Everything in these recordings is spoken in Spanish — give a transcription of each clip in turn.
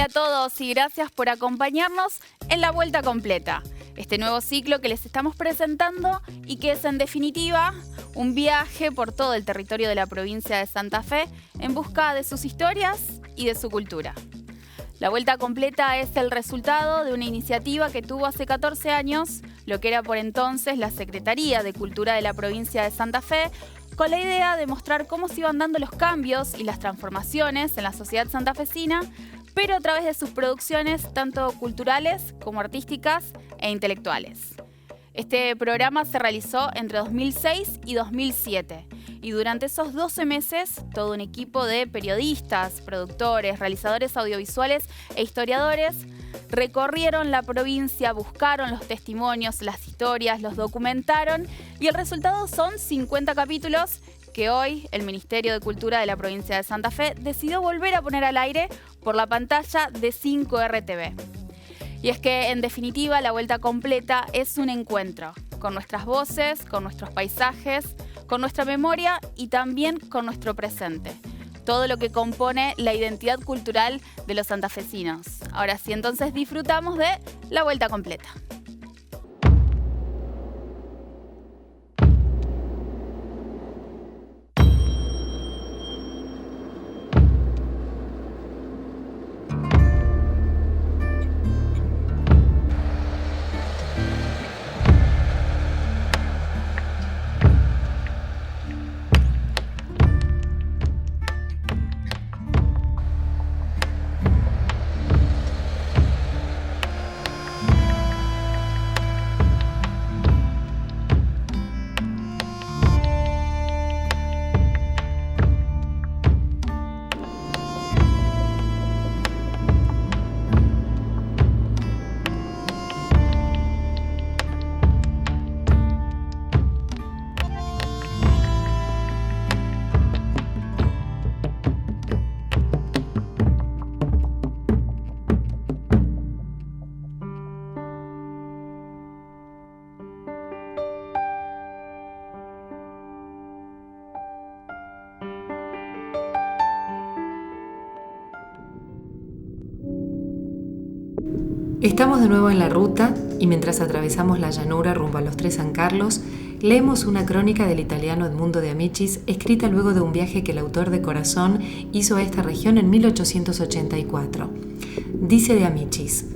Hola a todos y gracias por acompañarnos en La Vuelta Completa, este nuevo ciclo que les estamos presentando y que es en definitiva un viaje por todo el territorio de la provincia de Santa Fe en busca de sus historias y de su cultura. La Vuelta Completa es el resultado de una iniciativa que tuvo hace 14 años lo que era por entonces la Secretaría de Cultura de la provincia de Santa Fe, con la idea de mostrar cómo se iban dando los cambios y las transformaciones en la sociedad santafesina, pero a través de sus producciones tanto culturales como artísticas e intelectuales. Este programa se realizó entre 2006 y 2007 y durante esos 12 meses todo un equipo de periodistas, productores, realizadores audiovisuales e historiadores recorrieron la provincia, buscaron los testimonios, las historias, los documentaron y el resultado son 50 capítulos que hoy el Ministerio de Cultura de la provincia de Santa Fe decidió volver a poner al aire por la pantalla de 5RTV. Y es que, en definitiva, La Vuelta Completa es un encuentro con nuestras voces, con nuestros paisajes, con nuestra memoria y también con nuestro presente. Todo lo que compone la identidad cultural de los santafesinos. Ahora sí, entonces disfrutamos de La Vuelta Completa. Estamos de nuevo en la ruta y mientras atravesamos la llanura rumbo a los Tres San Carlos, leemos una crónica del italiano Edmundo de Amicis, escrita luego de un viaje que el autor de Corazón hizo a esta región en 1884. Dice de Amicis: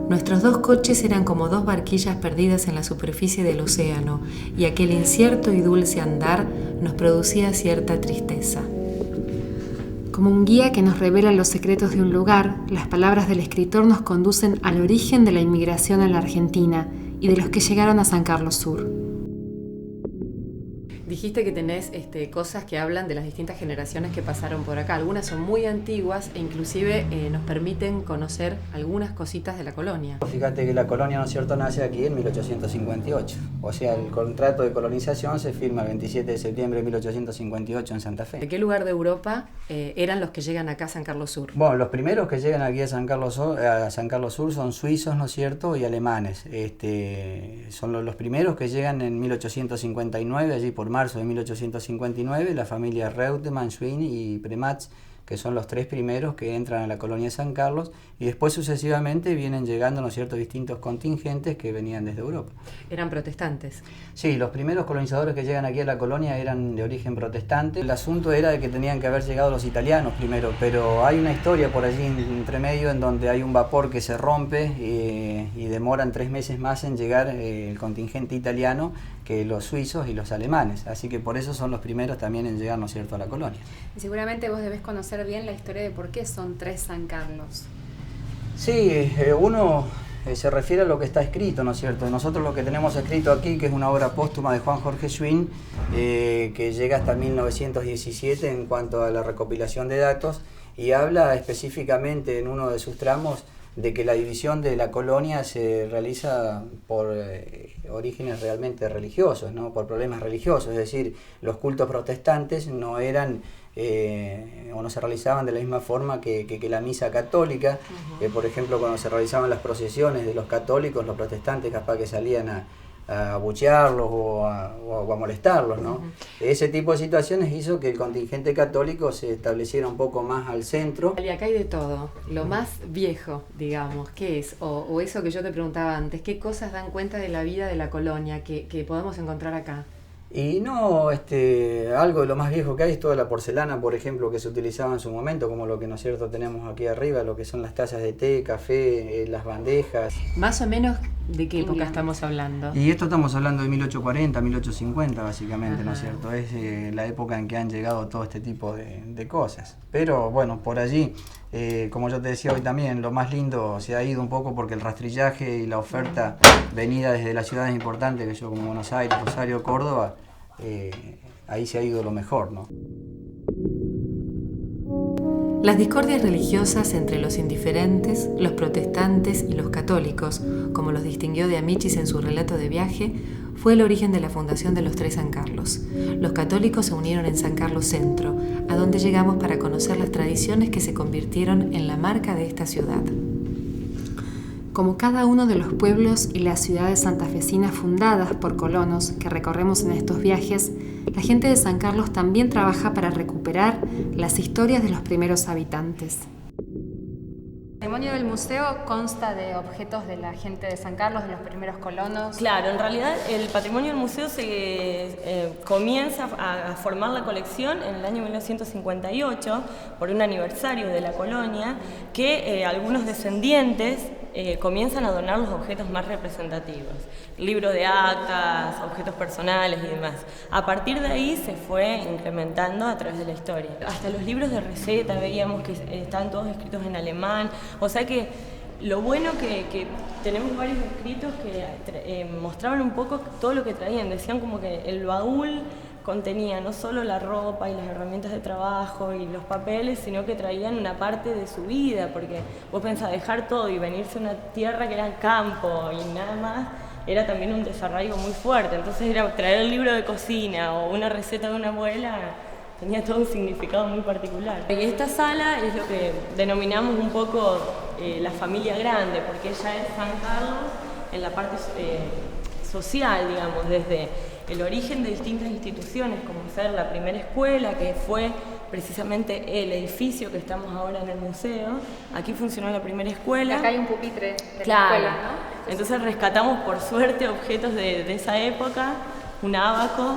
nuestros dos coches eran como dos barquillas perdidas en la superficie del océano, y aquel incierto y dulce andar nos producía cierta tristeza. Como un guía que nos revela los secretos de un lugar, las palabras del escritor nos conducen al origen de la inmigración en la Argentina y de los que llegaron a San Carlos Sur. Dijiste que tenés cosas que hablan de las distintas generaciones que pasaron por acá. Algunas son muy antiguas e inclusive nos permiten conocer algunas cositas de la colonia. Fíjate que la colonia, ¿no es cierto?, nace aquí en 1858. O sea, el contrato de colonización se firma el 27 de septiembre de 1858 en Santa Fe. ¿De qué lugar de Europa eran los que llegan acá a San Carlos Sur? Bueno, los primeros que llegan aquí a San Carlos Sur son suizos, ¿no es cierto?, y alemanes. Son los primeros que llegan en 1859, allí por marzo de 1859, la familia Reutemann, Schwinn y Prematz, que son los tres primeros que entran a la colonia de San Carlos, y después sucesivamente vienen llegando, ¿no es cierto?, distintos contingentes que venían desde Europa. ¿Eran protestantes? Sí, los primeros colonizadores que llegan aquí a la colonia eran de origen protestante. El asunto era de que tenían que haber llegado los italianos primero, pero hay una historia por allí entre medio en donde hay un vapor que se rompe y demoran 3 meses más en llegar el contingente italiano que los suizos y los alemanes, así que por eso son los primeros también en llegar, ¿no es cierto?, a la colonia. Y seguramente vos debés conocer bien la historia de por qué son 3 San Carlos. Sí, uno se refiere a lo que está escrito, ¿no es cierto? Nosotros lo que tenemos escrito aquí, que es una obra póstuma de Juan Jorge Schwinn, que llega hasta 1917 en cuanto a la recopilación de datos, y habla específicamente en uno de sus tramos de que la división de la colonia se realiza por orígenes realmente religiosos, ¿no?, por problemas religiosos, es decir, los cultos protestantes no eran o no se realizaban de la misma forma que la misa católica. Por ejemplo, cuando se realizaban las procesiones de los católicos, los protestantes capaz que salían a abuchearlos o a molestarlos, ¿no? Ese tipo de situaciones hizo que el contingente católico se estableciera un poco más al centro. Y acá hay de todo. Lo más viejo, digamos, ¿qué es? O eso que yo te preguntaba antes, ¿qué cosas dan cuenta de la vida de la colonia que podemos encontrar acá? Y no, algo de lo más viejo que hay es toda la porcelana, por ejemplo, que se utilizaba en su momento, como lo que, ¿no es cierto?, tenemos aquí arriba, lo que son las tazas de té, café, las bandejas. Más o menos, ¿de qué época estamos hablando? Y esto estamos hablando de 1840, 1850, básicamente, Ajá. ¿no es cierto? Es la época en que han llegado todo este tipo de cosas. Pero bueno, por allí, como yo te decía hoy también, lo más lindo se ha ido un poco porque el rastrillaje y la oferta venida desde las ciudades importantes, que yo como Buenos Aires, Rosario, Córdoba, ahí se ha ido lo mejor, ¿no? Las discordias religiosas entre los indiferentes, los protestantes y los católicos, como los distinguió de Amichis en su relato de viaje, fue el origen de la fundación de los Tres San Carlos. Los católicos se unieron en San Carlos Centro, a donde llegamos para conocer las tradiciones que se convirtieron en la marca de esta ciudad. Como cada uno de los pueblos y las ciudades santafesinas fundadas por colonos que recorremos en estos viajes, la gente de San Carlos también trabaja para recuperar las historias de los primeros habitantes. El patrimonio del museo consta de objetos de la gente de San Carlos, de los primeros colonos. Claro, en realidad el patrimonio del museo se comienza a formar la colección en el año 1958 por un aniversario de la colonia, que algunos descendientes comienzan a donar los objetos más representativos, libros de actas, objetos personales y demás. A partir de ahí se fue incrementando a través de la historia. Hasta los libros de receta veíamos que están todos escritos en alemán, o sea que lo bueno que tenemos varios escritos que mostraban un poco todo lo que traían, decían como que el baúl contenía no solo la ropa y las herramientas de trabajo y los papeles, sino que traían una parte de su vida, porque vos pensás dejar todo y venirse a una tierra que era campo y nada más, era también un desarraigo muy fuerte. Entonces era traer el libro de cocina o una receta de una abuela, tenía todo un significado muy particular. Y esta sala es lo que denominamos un poco la familia grande, porque ella es San Carlos en la parte social, digamos, desde el origen de distintas instituciones, como ser la primera escuela, que fue precisamente el edificio que estamos ahora en el museo. Aquí funcionó la primera escuela. Acá hay un pupitre de Claro. la escuela, ¿no? Entonces rescatamos por suerte objetos de esa época, un ábaco,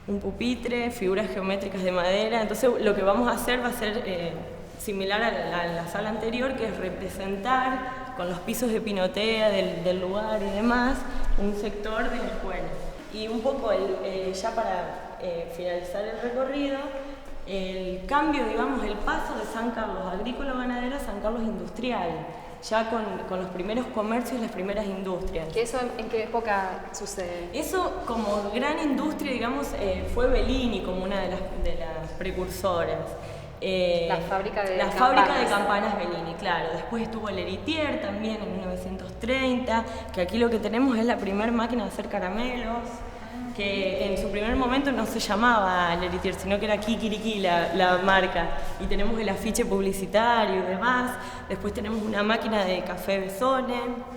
un pupitre, figuras geométricas de madera. Entonces lo que vamos a hacer va a ser similar a la sala anterior, que es representar con los pisos de pinotea del lugar y demás, un sector de la escuela. Y un poco, ya para finalizar el recorrido, el cambio, digamos, el paso de San Carlos agrícola-ganadero a San Carlos industrial, ya con los primeros comercios y las primeras industrias. ¿Que eso en qué época sucede? Eso como gran industria, digamos, fue Bellini como una de las precursoras. La fábrica de campanas Bellini, claro. Después estuvo el Héritier también en 1930, que aquí lo que tenemos es la primera máquina de hacer caramelos, que en su primer momento no se llamaba el Héritier, sino que era Kikiriki la marca. Y tenemos el afiche publicitario y demás. Después tenemos una máquina de café Besonen.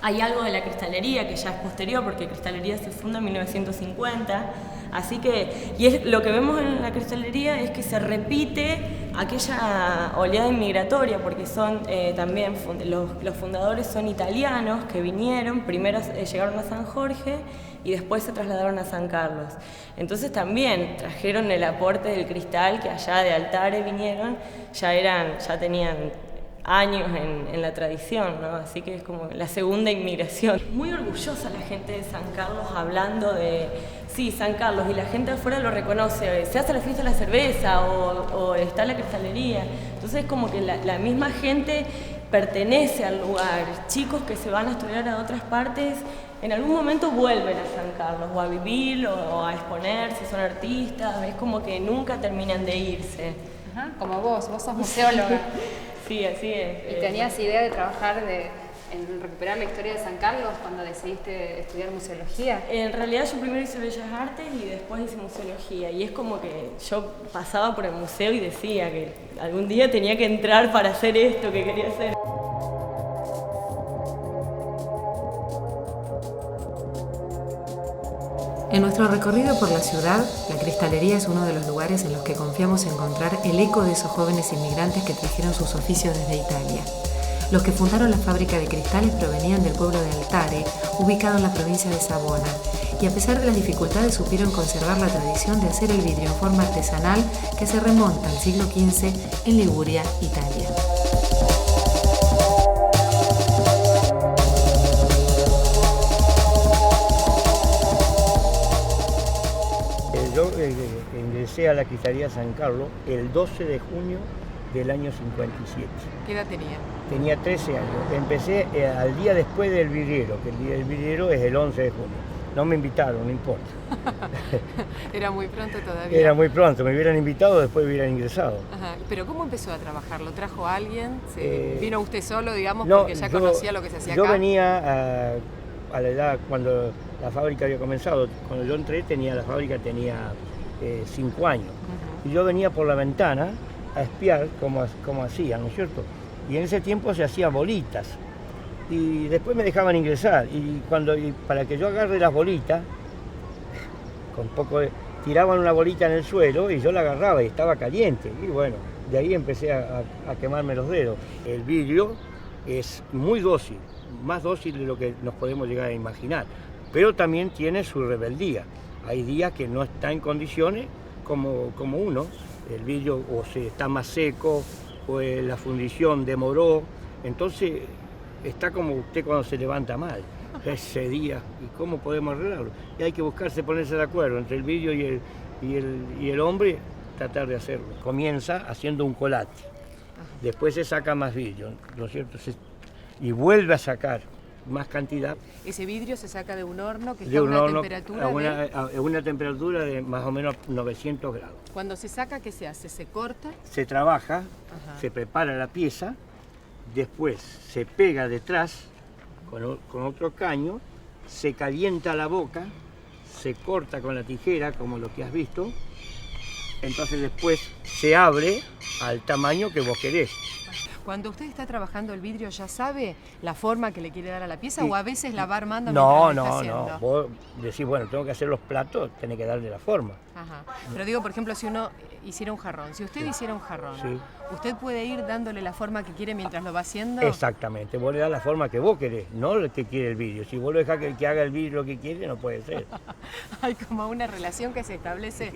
Hay algo de la cristalería que ya es posterior, porque cristalería se funda en 1950. Así que, lo que vemos en la cristalería es que se repite aquella oleada inmigratoria, porque son también los fundadores son italianos que vinieron, primero llegaron a San Jorge y después se trasladaron a San Carlos. Entonces también trajeron el aporte del cristal, que allá de Altare vinieron, ya tenían años en la tradición, ¿no? Así que es como la segunda inmigración. Muy orgullosa la gente de San Carlos hablando de, sí, San Carlos, y la gente de afuera lo reconoce, se hace la fiesta de la cerveza o está la cristalería. Entonces es como que la misma gente pertenece al lugar. Chicos que se van a estudiar a otras partes, en algún momento vuelven a San Carlos, o a vivir, o a exponer, si son artistas, es como que nunca terminan de irse. Ajá, como vos sos museóloga. Sí, así es. ¿Y tenías idea de trabajar en recuperar la historia de San Carlos cuando decidiste estudiar museología? En realidad yo primero hice Bellas Artes y después hice museología, y es como que yo pasaba por el museo y decía que algún día tenía que entrar para hacer esto que quería hacer. En nuestro recorrido por la ciudad, la cristalería es uno de los lugares en los que confiamos encontrar el eco de esos jóvenes inmigrantes que trajeron sus oficios desde Italia. Los que fundaron la fábrica de cristales provenían del pueblo de Altare, ubicado en la provincia de Savona, y a pesar de las dificultades supieron conservar la tradición de hacer el vidrio en forma artesanal que se remonta al siglo XV en Liguria, Italia. Yo ingresé a la cristalería San Carlos el 12 de junio del año 57. ¿Qué edad tenía? Tenía 13 años. Empecé al día después del vidriero, que el día del vidriero es el 11 de junio. No me invitaron, no importa. Era muy pronto todavía. Era muy pronto, me hubieran invitado, después hubieran ingresado. Ajá. ¿Pero cómo empezó a trabajar? ¿Lo trajo alguien? ¿Vino usted solo, digamos, no, porque ya conocía lo que se hacía acá? Yo venía a la edad cuando la fábrica había comenzado. Cuando yo entré, la fábrica tenía 5 años. Y yo venía por la ventana a espiar cómo hacían, ¿no es cierto? Y en ese tiempo se hacían bolitas. Y después me dejaban ingresar. Y para que yo agarre las bolitas, tiraban una bolita en el suelo y yo la agarraba y estaba caliente. Y bueno, de ahí empecé a quemarme los dedos. El vidrio es muy dócil, más dócil de lo que nos podemos llegar a imaginar. Pero también tiene su rebeldía. Hay días que no está en condiciones como uno. El vidrio o se está más seco, o la fundición demoró. Entonces está como usted cuando se levanta mal. Ese día, ¿y cómo podemos arreglarlo? Y hay que ponerse de acuerdo entre el vidrio y el hombre, tratar de hacerlo. Comienza haciendo un colate. Después se saca más vidrio, ¿no es cierto? Y vuelve a sacar más cantidad. Ese vidrio se saca de un horno que está a una temperatura a una temperatura de más o menos 900 grados. Cuando se saca, ¿qué se hace? ¿Se corta? Se trabaja, Ajá. Se prepara la pieza, después se pega detrás con otro caño, se calienta la boca, se corta con la tijera, como lo que has visto, entonces después se abre al tamaño que vos querés. Cuando usted está trabajando el vidrio, ¿ya sabe la forma que le quiere dar a la pieza o a veces la va armando mientras lo está haciendo? No. Vos decís, bueno, tengo que hacer los platos, tenés que darle la forma. Ajá. Pero digo, por ejemplo, si uno hiciera un jarrón, si usted hiciera un jarrón, sí. ¿Usted puede ir dándole la forma que quiere mientras lo va haciendo? Exactamente, vos le das la forma que vos querés, no lo que quiere el vidrio. Si vos lo dejás que haga el vidrio lo que quiere, no puede ser. Hay como una relación que se establece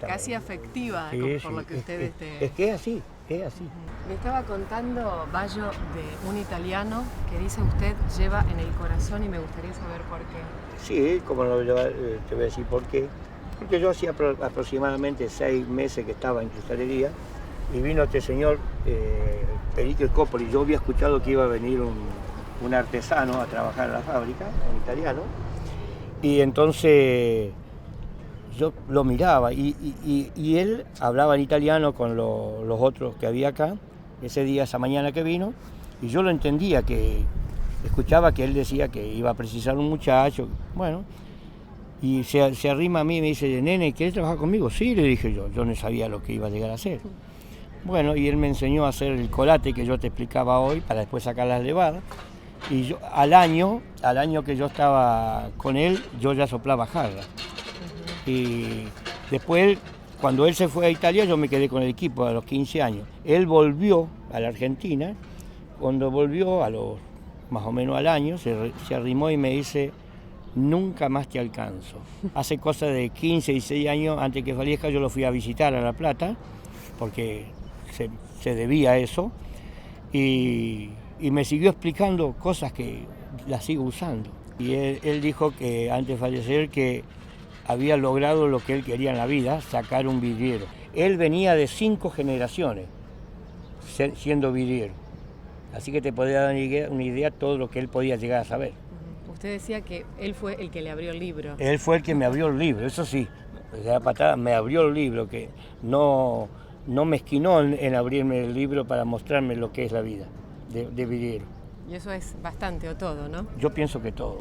casi afectiva, sí, por lo que usted... Es que es así. Es así. Me estaba contando, Bayo, de un italiano que dice usted lleva en el corazón y me gustaría saber por qué. Sí, como no, te voy a decir por qué. Porque yo hacía aproximadamente 6 meses que estaba en cristalería y vino este señor, Perico Scopoli. Yo había escuchado que iba a venir un artesano a trabajar en la fábrica, un italiano, y entonces yo lo miraba y él hablaba en italiano con los otros que había acá, esa mañana que vino, y yo lo entendía, que escuchaba que él decía que iba a precisar un muchacho, bueno, y se arrima a mí y me dice, nene, ¿querés trabajar conmigo? Sí, le dije yo no sabía lo que iba a llegar a hacer. Bueno, y él me enseñó a hacer el colate que yo te explicaba hoy, para después sacar las levadas, y yo, al año que yo estaba con él, yo ya soplaba jarra. Y después, cuando él se fue a Italia, yo me quedé con el equipo a los 15 años. Él volvió a la Argentina. Cuando volvió, más o menos al año, se arrimó y me dice, nunca más te alcanzo. Hace cosa de 15, 16 años, antes que fallezca, yo lo fui a visitar a La Plata, porque se debía a eso, y me siguió explicando cosas que las sigo usando. Y él dijo que antes de fallecer, que había logrado lo que él quería en la vida, sacar un vidriero. Él venía de 5 generaciones siendo vidriero, así que te podía dar una idea de todo lo que él podía llegar a saber. Usted decía que él fue el que le abrió el libro. Él fue el que me abrió el libro, eso sí, de la patada me abrió el libro, que no me esquinó en abrirme el libro para mostrarme lo que es la vida de vidriero. Y eso es bastante o todo, ¿no? Yo pienso que todo.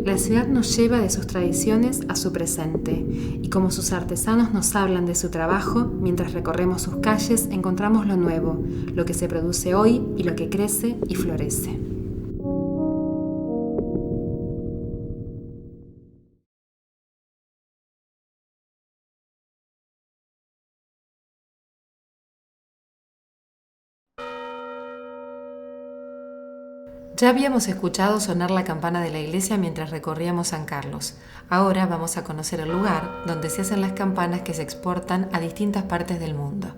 La ciudad nos lleva de sus tradiciones a su presente, y como sus artesanos nos hablan de su trabajo, mientras recorremos sus calles encontramos lo nuevo, lo que se produce hoy y lo que crece y florece. Ya habíamos escuchado sonar la campana de la iglesia mientras recorríamos San Carlos. Ahora vamos a conocer el lugar donde se hacen las campanas que se exportan a distintas partes del mundo.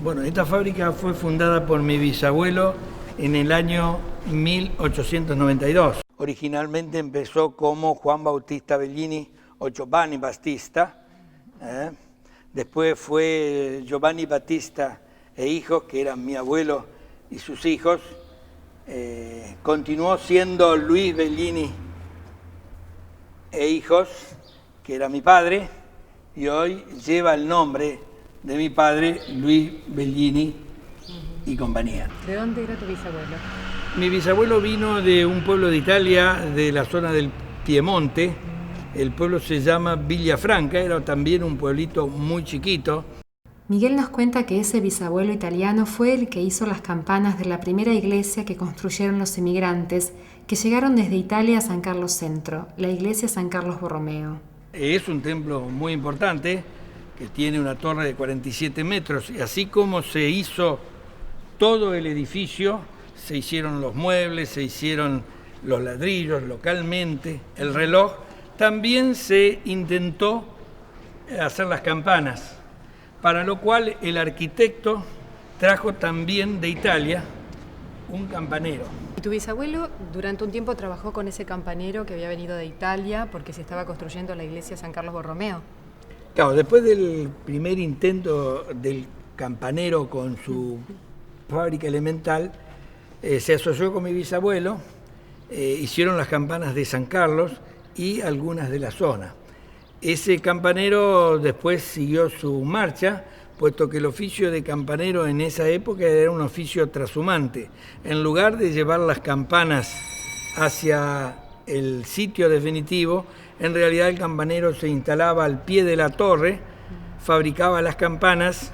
Bueno, esta fábrica fue fundada por mi bisabuelo en el año 1892. Originalmente empezó como Juan Bautista Bellini o Giovanni Battista. Después fue Giovanni Battista e hijos, que eran mi abuelo y sus hijos. Continuó siendo Luis Bellini e hijos, que era mi padre, y hoy lleva el nombre de mi padre, Luis Bellini y compañía. ¿De dónde era tu bisabuelo? Mi bisabuelo vino de un pueblo de Italia, de la zona del Piemonte. El pueblo se llama Villafranca, era también un pueblito muy chiquito. Miguel nos cuenta que ese bisabuelo italiano fue el que hizo las campanas de la primera iglesia que construyeron los emigrantes que llegaron desde Italia a San Carlos Centro, la iglesia San Carlos Borromeo. Es un templo muy importante, que tiene una torre de 47 metros, y así como se hizo todo el edificio, se hicieron los muebles, se hicieron los ladrillos localmente, el reloj, también se intentó hacer las campanas, para lo cual el arquitecto trajo también de Italia un campanero. ¿Y tu bisabuelo durante un tiempo trabajó con ese campanero que había venido de Italia porque se estaba construyendo la iglesia San Carlos Borromeo? Claro, después del primer intento del campanero con su fábrica elemental, se asoció con mi bisabuelo, hicieron las campanas de San Carlos y algunas de la zona. Ese campanero después siguió su marcha, puesto que el oficio de campanero en esa época era un oficio trashumante. En lugar de llevar las campanas hacia el sitio definitivo, en realidad el campanero se instalaba al pie de la torre, fabricaba las campanas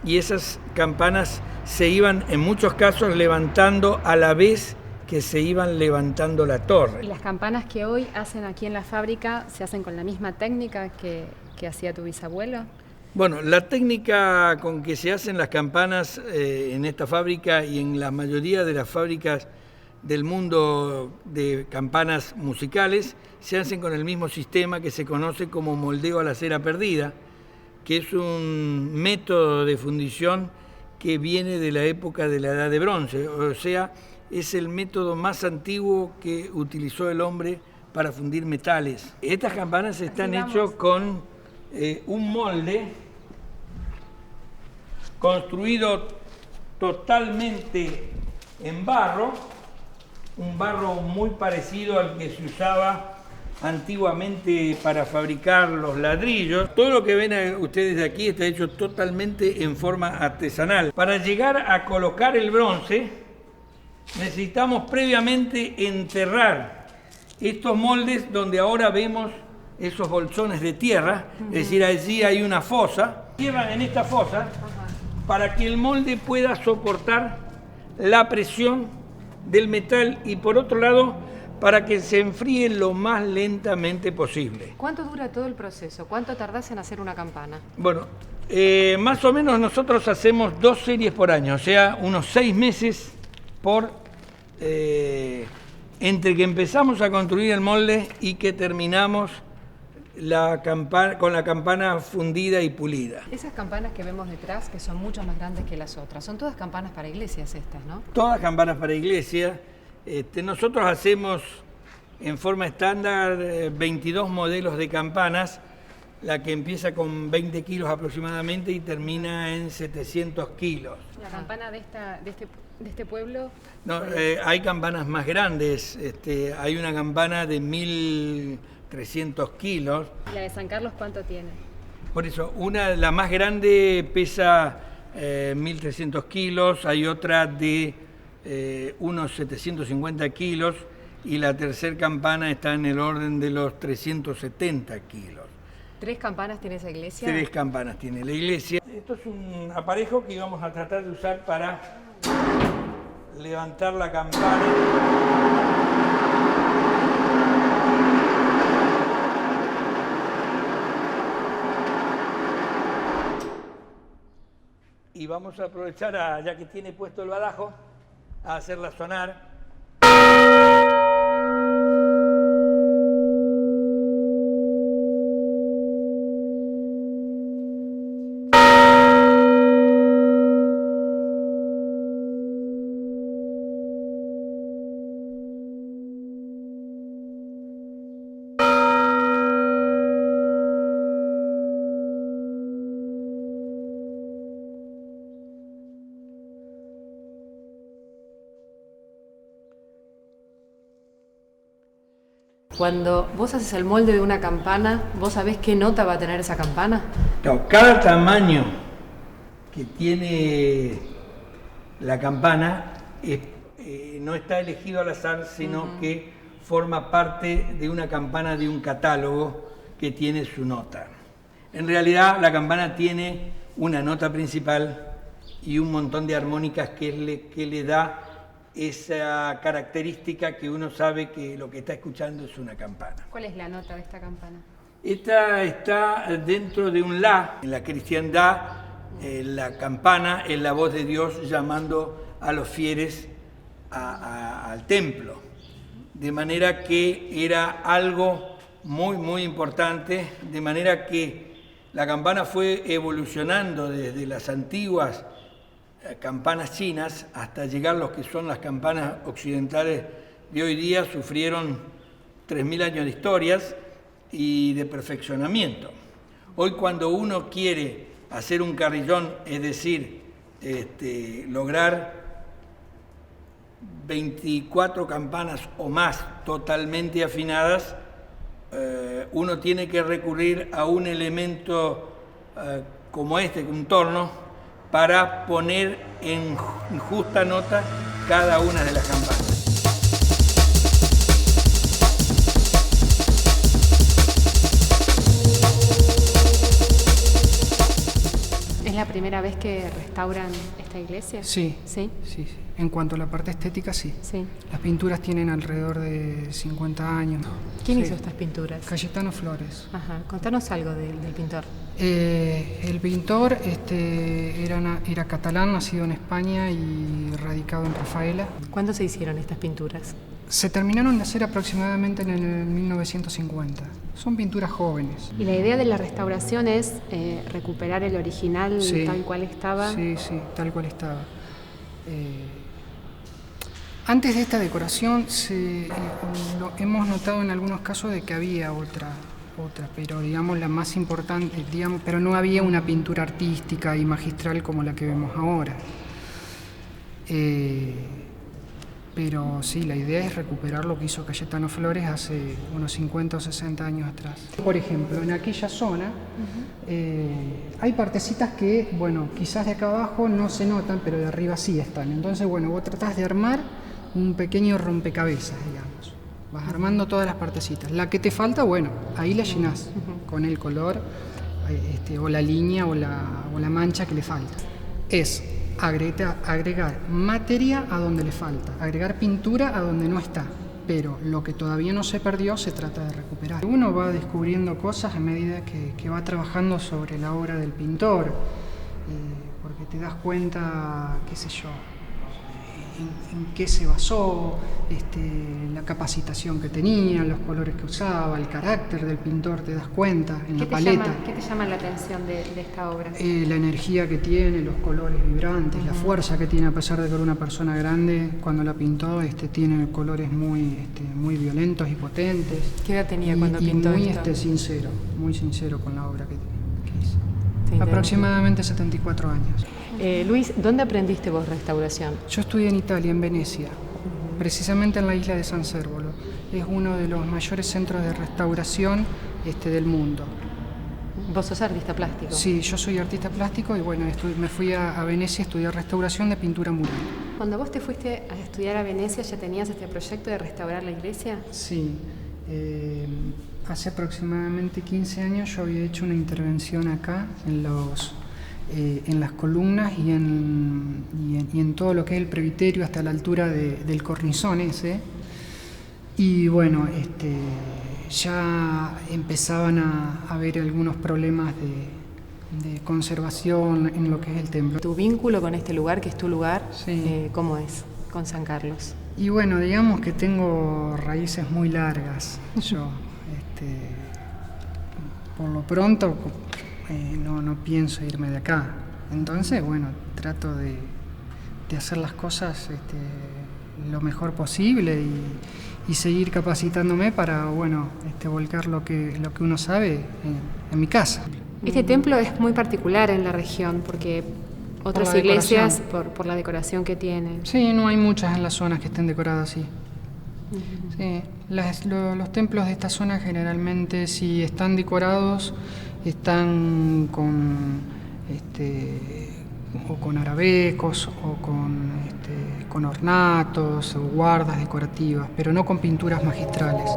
y esas campanas se iban en muchos casos levantando a la vez que se iban levantando la torre. ¿Y las campanas que hoy hacen aquí en la fábrica se hacen con la misma técnica que hacía tu bisabuelo? Bueno, la técnica con que se hacen las campanas en esta fábrica y en la mayoría de las fábricas del mundo de campanas musicales se hacen con el mismo sistema que se conoce como moldeo a la cera perdida, que es un método de fundición que viene de la época de la Edad de Bronce, o sea, es el método más antiguo que utilizó el hombre para fundir metales. Estas campanas están hechas con un molde construido totalmente en barro, un barro muy parecido al que se usaba antiguamente para fabricar los ladrillos. Todo lo que ven ustedes aquí está hecho totalmente en forma artesanal. Para llegar a colocar el bronce, necesitamos previamente enterrar estos moldes donde ahora vemos esos bolsones de tierra, es decir, allí hay una fosa. Cierran en esta fosa para que el molde pueda soportar la presión del metal y por otro lado para que se enfríe lo más lentamente posible. ¿Cuánto dura todo el proceso? ¿Cuánto tardás en hacer una campana? Bueno, más o menos nosotros hacemos 2 series por año, o sea, unos 6 meses por entre que empezamos a construir el molde y que terminamos con la campana fundida y pulida. Esas campanas que vemos detrás, que son mucho más grandes que las otras, son todas campanas para iglesias estas, ¿no? Todas campanas para iglesia. Nosotros hacemos en forma estándar 22 modelos de campanas, la que empieza con 20 kilos aproximadamente y termina en 700 kilos. ¿La campana de este pueblo? No, hay campanas más grandes, hay una campana de 1.300 kilos. ¿Y la de San Carlos cuánto tiene? Por eso, la más grande pesa 1.300 kilos, hay otra de unos 750 kilos y la tercera campana está en el orden de los 370 kilos. ¿3 campanas tiene esa iglesia? 3 campanas tiene la iglesia. Esto es un aparejo que íbamos a tratar de usar para levantar la campana. Y vamos a aprovechar, ya que tiene puesto el badajo, a hacerla sonar. Cuando vos haces el molde de una campana, ¿vos sabés qué nota va a tener esa campana? No, cada tamaño que tiene la campana no está elegido al azar, sino que forma parte de una campana de un catálogo que tiene su nota. En realidad la campana tiene una nota principal y un montón de armónicas que le da esa característica que uno sabe que lo que está escuchando es una campana. ¿Cuál es la nota de esta campana? Esta está dentro de un La. En la cristiandad, la campana es la voz de Dios llamando a los fieles al templo. De manera que era algo muy, muy importante, de manera que la campana fue evolucionando desde las antiguas campanas chinas hasta llegar a lo que son las campanas occidentales de hoy día. Sufrieron 3000 años de historias y de perfeccionamiento. Hoy cuando uno quiere hacer un carrillón, es decir, lograr 24 campanas o más totalmente afinadas, uno tiene que recurrir a un elemento como un torno, para poner en justa nota cada una de las campanas. ¿Es la primera vez que restauran esta iglesia? Sí. ¿Sí? Sí. En cuanto a la parte estética, sí. Sí. Las pinturas tienen alrededor de 50 años. ¿Quién hizo estas pinturas? Cayetano Flores. Ajá. Contanos algo del pintor. El pintor era catalán, nacido en España y radicado en Rafaela. ¿Cuándo se hicieron estas pinturas? Se terminaron de hacer aproximadamente en el 1950. Son pinturas jóvenes. ¿Y la idea de la restauración es recuperar el original tal cual estaba? Sí, tal cual estaba. Antes de esta decoración hemos notado en algunos casos de que había otra, pero digamos la más importante, pero no había una pintura artística y magistral como la que vemos ahora. Pero sí, la idea es recuperar lo que hizo Cayetano Flores hace unos 50 o 60 años atrás. Por ejemplo, en aquella zona hay partecitas que, quizás de acá abajo no se notan, pero de arriba sí están. Entonces, vos tratás de armar un pequeño rompecabezas, digamos. Vas armando todas las partecitas. La que te falta, ahí la llenás con el color o la línea o la mancha que le falta. Es agregar materia a donde le falta, agregar pintura a donde no está, pero lo que todavía no se perdió se trata de recuperar. Uno va descubriendo cosas a medida que va trabajando sobre la obra del pintor, porque te das cuenta, qué sé yo, en qué se basó, la capacitación que tenía, los colores que usaba, el carácter del pintor, te das cuenta en la paleta. ¿Qué te llama la atención de esta obra? La energía que tiene, los colores vibrantes, la fuerza que tiene, a pesar de que era una persona grande, cuando la pintó, tiene colores muy violentos y potentes. ¿Qué edad tenía cuando pintó esto? Muy sincero con la obra que hizo. Sí, aproximadamente 74 años. Luis, ¿dónde aprendiste vos restauración? Yo estudié en Italia, en Venecia, precisamente en la isla de San Servolo. Es uno de los mayores centros de restauración del mundo. ¿Vos sos artista plástico? Sí, yo soy artista plástico y me fui a Venecia a estudiar restauración de pintura mural. Cuando vos te fuiste a estudiar a Venecia, ¿ya tenías este proyecto de restaurar la iglesia? Sí. Hace aproximadamente 15 años yo había hecho una intervención acá en las columnas y en todo lo que es el presbiterio hasta la altura del cornisón ese. Y ya empezaban a haber algunos problemas de conservación en lo que es el templo. ¿Tu vínculo con este lugar, que es tu lugar, sí. cómo es? con San Carlos? Y bueno, digamos que tengo raíces muy largas. Yo, por lo pronto, no pienso irme de acá. Entonces, bueno, trato de hacer las cosas lo mejor posible y seguir capacitándome para, bueno, volcar lo que uno sabe en mi casa. Este templo es muy particular en la región porque otras iglesias, por la decoración que tiene. Sí, no hay muchas en las zonas que estén decoradas así. Sí, los templos de esta zona generalmente, si están decorados, están con arabescos o con ornatos o guardas decorativas, pero no con pinturas magistrales.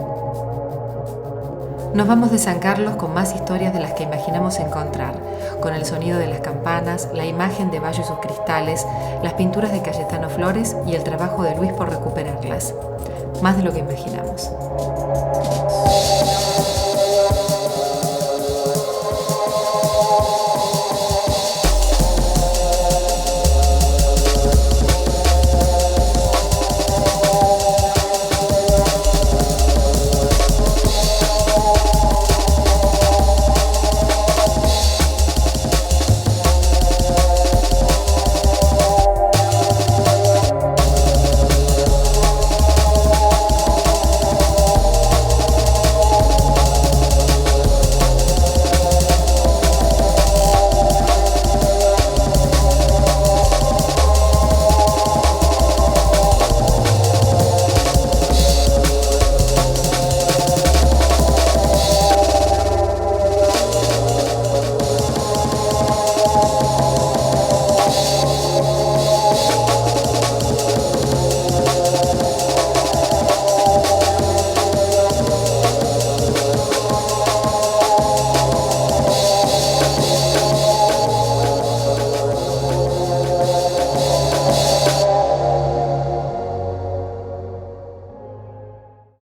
Nos vamos de San Carlos con más historias de las que imaginamos encontrar, con el sonido de las campanas, la imagen de Bayo y sus cristales, las pinturas de Cayetano Flores y el trabajo de Luis por recuperarlas. Más de lo que imaginamos.